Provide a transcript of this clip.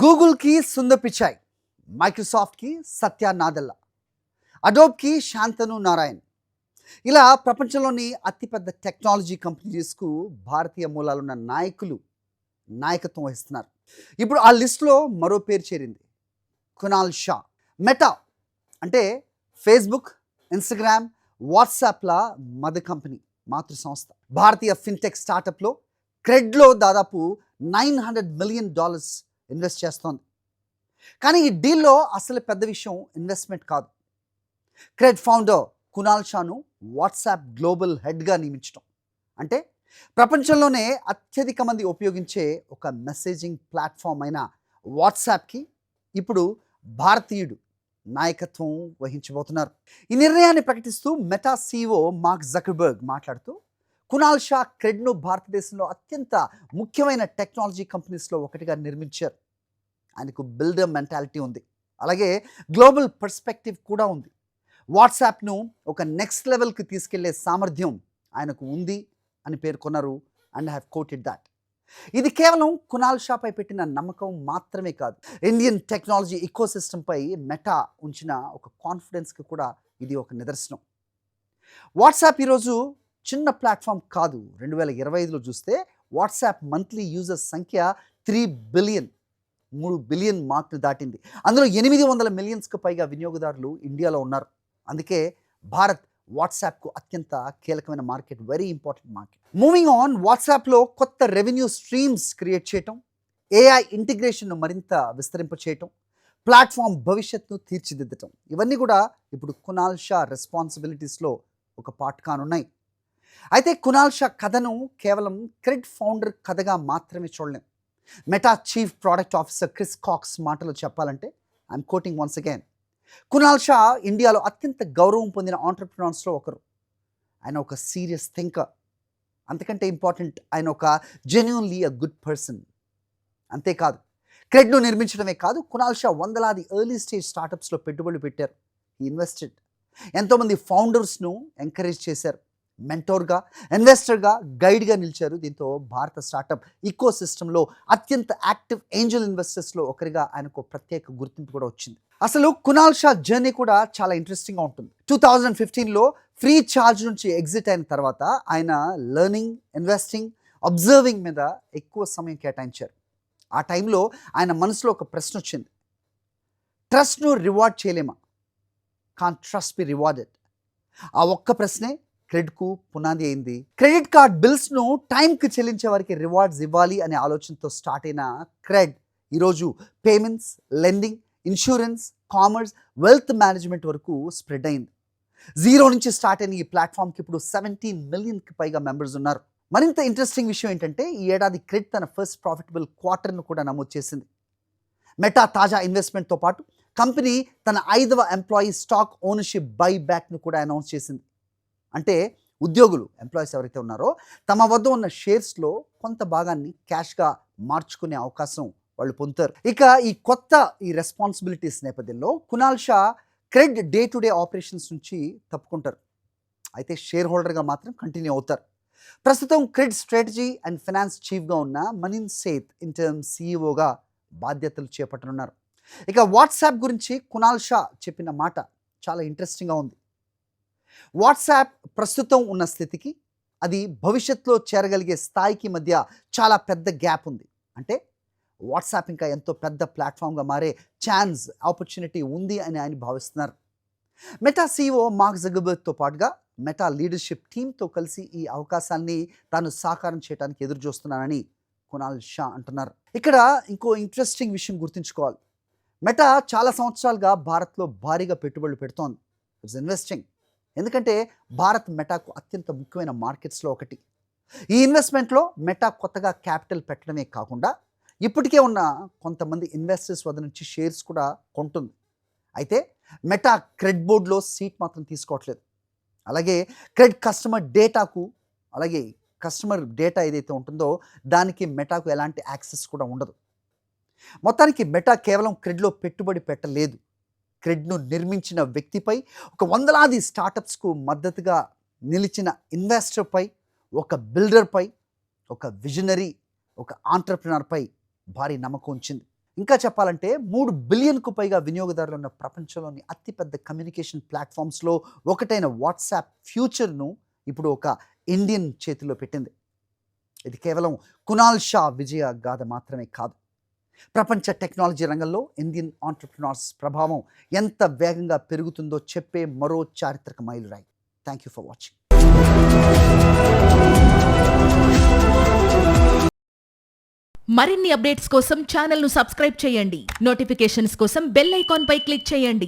గూగుల్కి సుందర్ పిచాయ్, మైక్రోసాఫ్ట్కి సత్య నాదెల్లా, అడోబ్కి శాంతను నారాయణ్. ఇలా ప్రపంచంలోని అతిపెద్ద టెక్నాలజీ కంపెనీస్కు భారతీయ మూలాలున్న నాయకులు నాయకత్వం వహిస్తున్నారు. ఇప్పుడు ఆ లిస్టులో మరో పేరు చేరింది, కునాల్ షా. మెటా అంటే ఫేస్బుక్, ఇన్స్టాగ్రామ్, వాట్సాప్ల మదర్ కంపెనీ, మాతృ సంస్థ. భారతీయ ఫిన్టెక్ స్టార్టప్లో క్రెడ్లో దాదాపు $900 మిలియన్ ఇన్వెస్ట్ చేస్తోంది. కానీ ఈ డీల్లో అసలు పెద్ద విషయం ఇన్వెస్ట్మెంట్ కాదు, క్రెడ్ ఫౌండర్ కునాల్ షాను వాట్సాప్ గ్లోబల్ హెడ్గా నియమించడం. అంటే ప్రపంచంలోనే అత్యధిక మంది ఉపయోగించే ఒక మెసేజింగ్ ప్లాట్ఫామ్ అయిన వాట్సాప్కి ఇప్పుడు భారతీయుడు నాయకత్వం వహించబోతున్నారు. ఈ నిర్ణయాన్ని ప్రకటిస్తూ మెటా CEO మార్క్ జకర్బర్గ్ మాట్లాడుతూ, కునాల్ షా క్రెడ్ను భారతదేశంలో అత్యంత ముఖ్యమైన టెక్నాలజీ కంపెనీస్లో ఒకటిగా నిర్మించారు. ఆయనకు బిల్డర్ మెంటాలిటీ ఉంది, అలాగే గ్లోబల్ పర్స్పెక్టివ్ కూడా ఉంది. వాట్సాప్ను ఒక నెక్స్ట్ లెవెల్కి తీసుకెళ్లే సామర్థ్యం ఆయనకు ఉంది అని పేర్కొన్నారు. And have quoted that. ఇది కేవలం కునాల్ షాపై పెట్టిన నమ్మకం మాత్రమే కాదు, ఇండియన్ టెక్నాలజీ ఇకోసిస్టంపై మెటా ఉంచిన ఒక కాన్ఫిడెన్స్కి కూడా ఇది ఒక నిదర్శనం. వాట్సాప్ ఈరోజు చిన్న ప్లాట్ఫామ్ కాదు. 2025లో చూస్తే వాట్సాప్ మంత్లీ యూజర్స్ సంఖ్య 3 బిలియన్ మార్క్ను దాటింది. అందులో 800 మిలియన్స్కి పైగా వినియోగదారులు ఇండియాలో ఉన్నారు. అందుకే భారత్ వాట్సాప్కు అత్యంత కీలకమైన market, very important market. Moving on, వాట్సాప్లో కొత్త రెవెన్యూ స్ట్రీమ్స్ క్రియేట్ చేయటం, AI ఇంటిగ్రేషన్ను మరింత విస్తరింపచేయటం, ప్లాట్ఫామ్ భవిష్యత్తును తీర్చిదిద్దటం, ఇవన్నీ కూడా ఇప్పుడు కునాల్ షా రెస్పాన్సిబిలిటీస్లో ఒక పార్ట్ కానున్నాయి. అయితే కునాల్ షా కథను కేవలం క్రెడ్ ఫౌండర్ కథగా మాత్రమే చూడలేం. Meta chief product officer Chris Cox మాటలు చెప్పాలంటే, I'm quoting once again, Kunal Shah ఇండియాలో అత్యంత గౌరవం పొందిన ఆంటర్ప్రినర్స్లో ఒకరు. ఆయన ఒక సీరియస్ థింకర్, అంతకంటే ఇంపార్టెంట్, ఆయన ఒక జెన్యూన్లీ అ గుడ్ పర్సన్. అంతేకాదు, క్రెడ్ను నిర్మించడమే కాదు, కునాల్ షా వందలాది ఎర్లీ స్టేజ్ స్టార్టప్స్లో పెట్టుబడులు పెట్టారు. ఈ ఇన్వెస్టెడ్, ఎంతోమంది ఫౌండర్స్ను ఎంకరేజ్ చేశారు, మెంటోర్గా, ఇన్వెస్టర్గా, గైడ్గా నిలిచారు. దీంతో భారత స్టార్టప్ ఈకో సిస్టంలో అత్యంత యాక్టివ్ ఏంజల్ ఇన్వెస్టర్స్లో ఒకరిగా ఆయనకు ప్రత్యేక గుర్తింపు కూడా వచ్చింది. అసలు కునాల్ షా జర్నీ కూడా చాలా ఇంట్రెస్టింగ్గా ఉంటుంది. 2015లో ఫ్రీ ఛార్జ్ నుంచి ఎగ్జిట్ అయిన తర్వాత ఆయన లెర్నింగ్, ఇన్వెస్టింగ్, అబ్జర్వింగ్ మీద ఎక్కువ సమయం కేటాయించారు. ఆ టైంలో ఆయన మనసులో ఒక ప్రశ్న వచ్చింది, ట్రస్ట్ను రివార్డ్ చేయలేమా? కాన్ ట్రస్ట్ బి రివార్డెడ్. ఆ ఒక్క ప్రశ్నే క్రెడ్కు పునాది అయింది. క్రెడిట్ కార్డ్ బిల్స్ను టైంకి చెల్లించే వారికి రివార్డ్స్ ఇవ్వాలి అనే ఆలోచనతో స్టార్ట్ అయిన క్రెడ్ ఈరోజు payments, lending, insurance, commerce, wealth management వరకు స్ప్రెడ్ అయింది. 0 నుంచి స్టార్ట్ అయిన ఈ ప్లాట్ఫామ్కి ఇప్పుడు 17 మిలియన్కి పైగా మెంబర్స్ ఉన్నారు. మరింత ఇంట్రెస్టింగ్ విషయం ఏంటంటే, ఈ ఏడాది క్రెడ్ తన ఫస్ట్ ప్రాఫిటబుల్ క్వార్టర్ను కూడా నమోదు చేసింది. మెటా తాజా ఇన్వెస్ట్మెంట్తో పాటు కంపెనీ తన 5వ ఎంప్లాయీ స్టాక్ ఓనర్షిప్ బై బ్యాక్ను కూడా అనౌన్స్ చేసింది. అంటే ఉద్యోగులు, ఎంప్లాయీస్ ఎవరైతే ఉన్నారో తమ వద్ద ఉన్న షేర్స్లో కొంత భాగాన్ని క్యాష్గా మార్చుకునే అవకాశం వాళ్ళు పొందుతారు. ఇక ఈ రెస్పాన్సిబిలిటీస్ నేపథ్యంలో Kunal Shah cred day to day operations నుంచి తప్పుకుంటారు. అయితే షేర్ హోల్డర్గా మాత్రం కంటిన్యూ అవుతారు. ప్రస్తుతం క్రెడ్ స్ట్రాటజీ అండ్ ఫైనాన్స్ చీఫ్గా ఉన్న మనీన్ సేత్ ఇంటర్మ్ CEOగా బాధ్యతలు చేపట్టనున్నారు. ఇక వాట్సాప్ గురించి కునాల్ షా చెప్పిన మాట చాలా ఇంట్రెస్టింగ్గా ఉంది. వాట్సాప్ ప్రస్తుతం ఉన్న స్థితికి, అది భవిష్యత్తులో చేరగలిగే స్థాయికి మధ్య చాలా పెద్ద గ్యాప్ ఉంది. అంటే వాట్సాప్ ఇంకా ఎంతో పెద్ద ప్లాట్ఫామ్గా మారే ఛాన్స్, ఆపర్చునిటీ ఉంది అని ఆయన భావిస్తున్నారు. మెటా CEO మార్క్ జకర్బర్గ్తో పాటుగా మెటా లీడర్షిప్ టీంతో కలిసి ఈ అవకాశాన్ని తాను సాకారం చేయడానికి ఎదురు చూస్తున్నానని కునాల్ షా అంటున్నారు. ఇక్కడ ఇంకో ఇంట్రెస్టింగ్ విషయం గుర్తుంచుకోవాలి. మెటా చాలా సంవత్సరాలుగా భారత్లో భారీగా పెట్టుబడులు పెడుతోంది. ఇట్స్ ఇన్వెస్టింగ్, ఎందుకంటే భారత్ మెటాకు అత్యంత ముఖ్యమైన మార్కెట్స్లో ఒకటి. ఈ ఇన్వెస్ట్మెంట్లో మెటా కొత్తగా క్యాపిటల్ పెట్టడమే కాకుండా ఇప్పటికే ఉన్న కొంతమంది ఇన్వెస్టర్స్ వద్ద నుంచి షేర్స్ కూడా కొంటుంది. అయితే మెటా క్రెడ్ బోర్డ్లో సీట్ మాత్రం తీసుకోవట్లేదు. అలాగే క్రెడ్ కస్టమర్ డేటా ఏదైతే ఉంటుందో దానికి మెటాకు ఎలాంటి యాక్సెస్ కూడా ఉండదు. మొత్తానికి మెటా కేవలం క్రెడ్లో పెట్టుబడి పెట్టలేదు, క్రెడ్ను నిర్మించిన వ్యక్తిపై, ఒక వందలాది స్టార్టప్స్కు మద్దతుగా నిలిచిన ఇన్వెస్టర్పై, ఒక బిల్డర్పై, ఒక విజనరీ, ఒక ఆంటర్ప్రినర్పై భారీ నమ్మకం ఉంచింది. ఇంకా చెప్పాలంటే 3 బిలియన్‌కు పైగా వినియోగదారులు ఉన్న ప్రపంచంలోని అతిపెద్ద కమ్యూనికేషన్ ప్లాట్‌ఫామ్స్‌లో ఒకటైన వాట్సాప్ ఫ్యూచర్‌ను ఇప్పుడు ఒక ఇండియన్ చేతిలో పెట్టింది. ఇది కేవలం కునాల్ షా విజయ గాథ మాత్రమే కాదు. ప్రపంచ టెక్నాలజీ రంగంలో ఇండియన్ ఎంటర్‌ప్రెన్యూర్స్ ప్రభావం ఎంత వేగంగా పెరుగుతుందో చెప్పే మరో చారిత్రక మైలురాయి. Thank you for watching. మరిన్ని అప్డేట్స్ కోసం ఛానల్ను సబ్స్క్రైబ్ చేయండి. నోటిఫికేషన్స్ కోసం బెల్ ఐకాన్ పై క్లిక్ చేయండి.